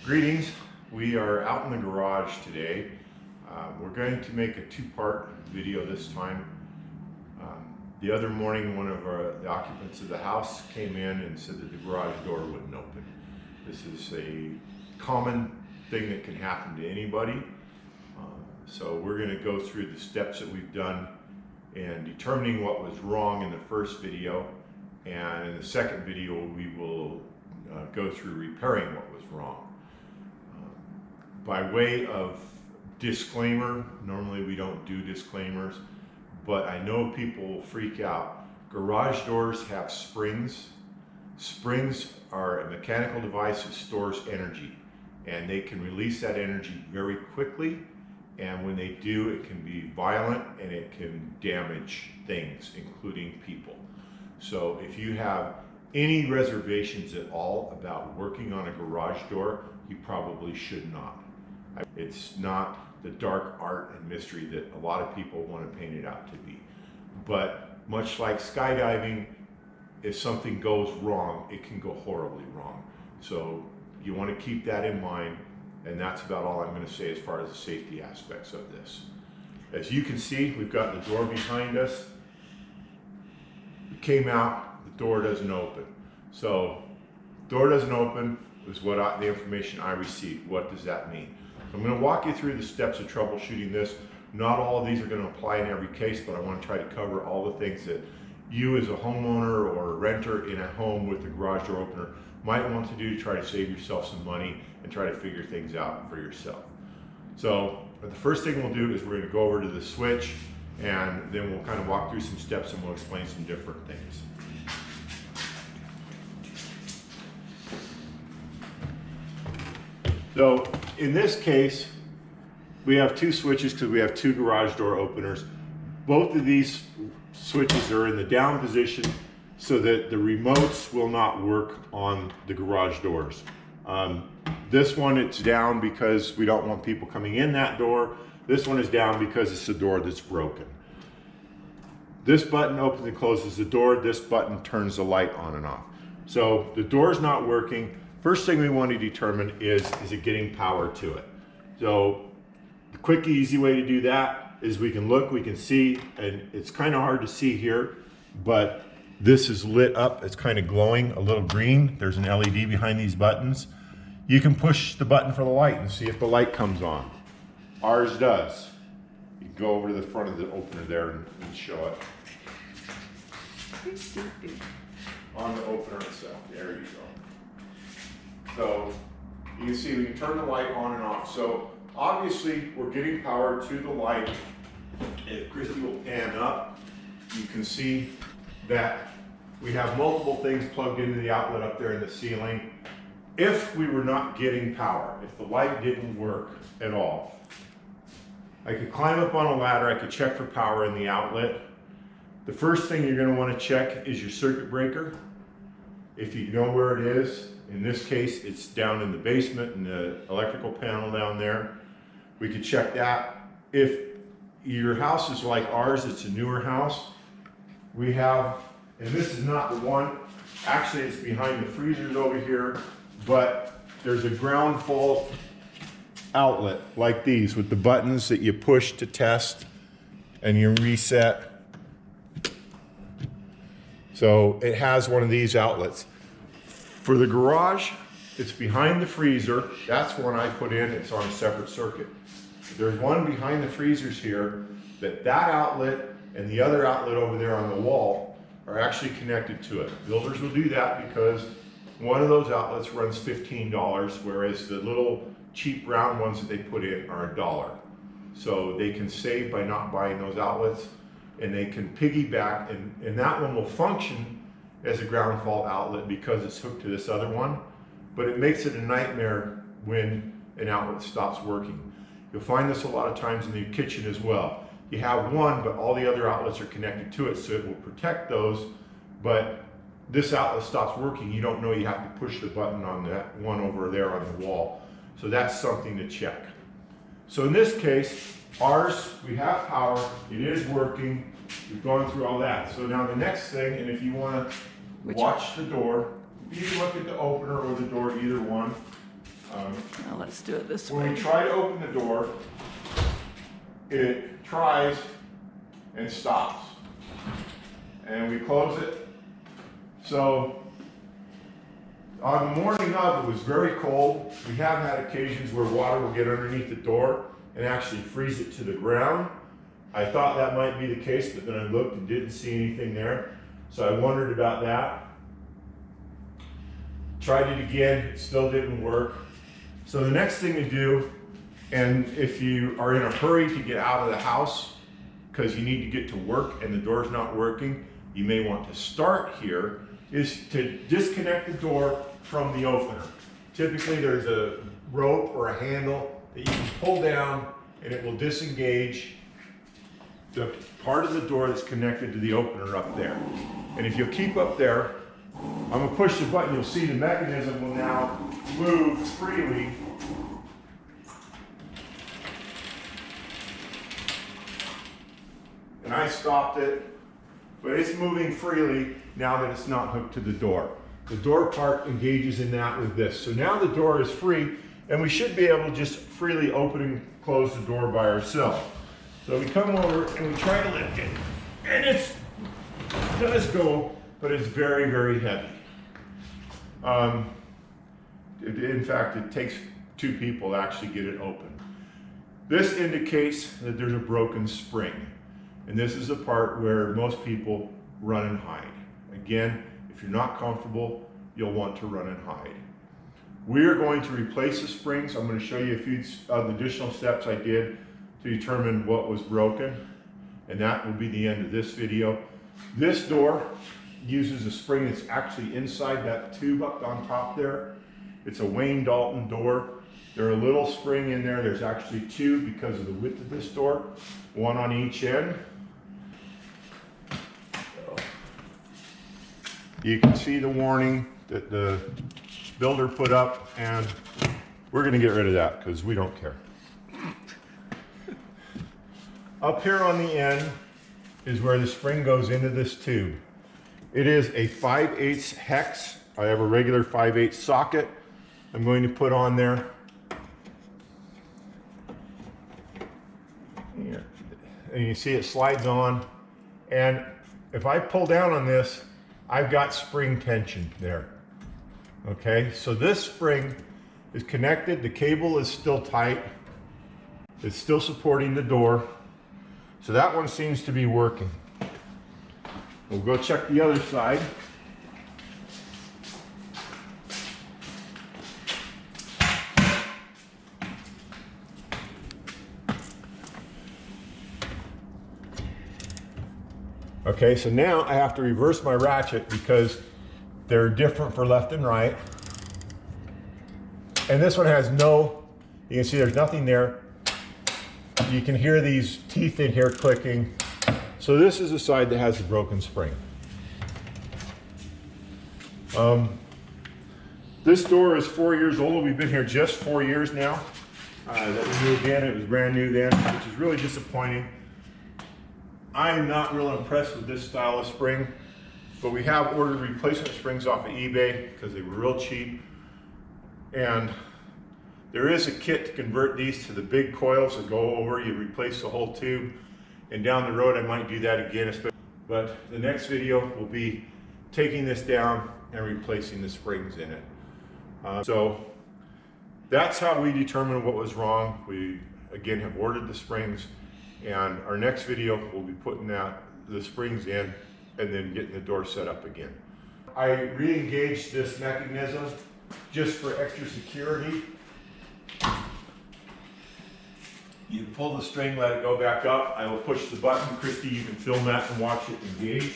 Greetings. We are out in the garage today. We're going to make a two-part video this time. The other morning, one of the occupants of the house came in and said that the garage door wouldn't open. This is a common thing that can happen to anybody. So we're going to go through the steps that we've done and determining what was wrong in the first video. And in the second video, we will go through repairing what was wrong. By way of disclaimer, normally we don't do disclaimers, but I know people freak out. Garage doors have springs. Springs are a mechanical device that stores energy, and they can release that energy very quickly, and when they do, it can be violent and it can damage things, including people. So if you have any reservations at all about working on a garage door, you probably should not. It's not the dark art and mystery that a lot of people want to paint it out to be. But much like skydiving, if something goes wrong, it can go horribly wrong. So you want to keep that in mind, and that's about all I'm going to say as far as the safety aspects of this. As you can see, we've got the door behind us. We came out, the door doesn't open. So door doesn't open is what the information I received. What does that mean? I'm going to walk you through the steps of troubleshooting this. Not all of these are going to apply in every case, but I want to try to cover all the things that you as a homeowner or a renter in a home with a garage door opener might want to do to try to save yourself some money and try to figure things out for yourself. So the first thing we'll do is we're going to go over to the switch, and then we'll kind of walk through some steps and we'll explain some different things. So in this case, we have two switches because we have two garage door openers. Both of these switches are in the down position so that the remotes will not work on the garage doors. This one, it's down because we don't want people coming in that door. This one is down because it's a door that's broken. This button opens and closes the door. This button turns the light on and off. So the door's not working. First thing we want to determine is it getting power to it? So the quick, easy way to do that is we can look, we can see, and it's kind of hard to see here, but this is lit up. It's kind of glowing a little green. There's an LED behind these buttons. You can push the button for the light and see if the light comes on. Ours does. You can go over to the front of the opener there and show it. On the opener itself. There you go. So you can see we can turn the light on and off. So obviously we're getting power to the light. If Christy will pan up, you can see that we have multiple things plugged into the outlet up there in the ceiling. If we were not getting power, if the light didn't work at all, I could climb up on a ladder, I could check for power in the outlet. The first thing you're going to want to check is your circuit breaker. If you know where it is, in this case, it's down in the basement in the electrical panel down there. We could check that. If your house is like ours, it's a newer house, we have, and this is not the one, actually it's behind the freezers over here, but there's a ground fault outlet like these with the buttons that you push to test and you reset. So it has one of these outlets. For the garage, it's behind the freezer. That's one I put in. It's on a separate circuit. There's one behind the freezers here that outlet and the other outlet over there on the wall are actually connected to it. Builders will do that because one of those outlets runs $15, whereas the little cheap round ones that they put in are $1. So they can save by not buying those outlets, and they can piggyback, and that one will function as a ground fault outlet because it's hooked to this other one, but it makes it a nightmare when an outlet stops working. You'll find this a lot of times in the kitchen as well. You have one, but all the other outlets are connected to it, so it will protect those, but this outlet stops working, you don't know you have to push the button on that one over there on the wall. So that's something to check. So in this case, ours, we have power, it is working, we've gone through all that. So now the next thing, and if you want to watch the door, you can look at the opener or the door, either one. Now let's do it this When way. we try to open the door, it tries and stops. And we close it. So on the morning of, it was very cold. We have had occasions where water will get underneath the door and actually freeze it to the ground. I thought that might be the case, but then I looked and didn't see anything there. So I wondered about that. Tried it again, it still didn't work. So the next thing to do, and if you are in a hurry to get out of the house because you need to get to work and the door's not working, you may want to start here, is to disconnect the door from the opener. Typically there's a rope or a handle that you can pull down and it will disengage the part of the door that's connected to the opener up there. And if you'll keep up there, I'm gonna push the button, you'll see the mechanism will now move freely. And I stopped it, but it's moving freely now that it's not hooked to the door. The door part engages in that with this. So now the door is free and we should be able to just freely open and close the door by ourselves. So we come over and we try to lift it, and it does go, but it's very, very heavy. In fact, it takes 2 people to actually get it open. This indicates that there's a broken spring. And this is the part where most people run and hide. Again, if you're not comfortable, you'll want to run and hide. We are going to replace the springs. I'm going to show you a few of the additional steps I did to determine what was broken. And that will be the end of this video. This door uses a spring that's actually inside that tube up on top there. It's a Wayne Dalton door. There's a little spring in there. There's actually 2 because of the width of this door, 1 on each end. You can see the warning that the builder put up, and we're going to get rid of that because we don't care. Up here on the end is where the spring goes into this tube. It is a 5/8 hex. I have a regular 5/8 socket I'm going to put on there. Here. And you see it slides on. And if I pull down on this, I've got spring tension there. Okay, so this spring is connected. The cable is still tight. It's still supporting the door. So that one seems to be working. We'll go check the other side. Okay, so now I have to reverse my ratchet because they're different for left and right. And this one has no, you can see there's nothing there. You can hear these teeth in here clicking. So this is the side that has the broken spring. This door is 4 years old. We've been here just 4 years now. That we moved in, it was brand new then, which is really disappointing. I'm not real impressed with this style of spring, but we have ordered replacement springs off of eBay because they were real cheap. And there is a kit to convert these to the big coils that go over. You replace the whole tube, and down the road I might do that again. But the next video will be taking this down and replacing the springs in it. So that's how we determined what was wrong. We again have ordered the springs, and our next video will be putting the springs in and then getting the door set up again. I re-engaged this mechanism just for extra security. You pull the string, let it go back up. I will push the button. Christy, you can film that and watch it engage.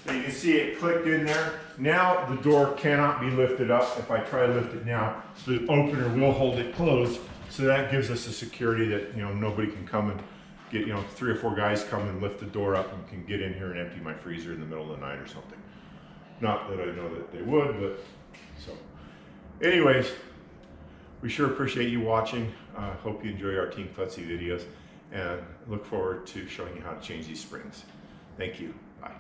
So you can see it clicked in there. Now the door cannot be lifted up. If I try to lift it now, the opener will hold it closed. So that gives us a security that, you know, nobody can come and get, you know, 3 or 4 guys come and lift the door up and can get in here and empty my freezer in the middle of the night or something. Not that I know that they would, but so. Anyways, we sure appreciate you watching. Hope you enjoy our Team Klutzy videos. and look forward to showing you how to change these springs. Thank you. Bye.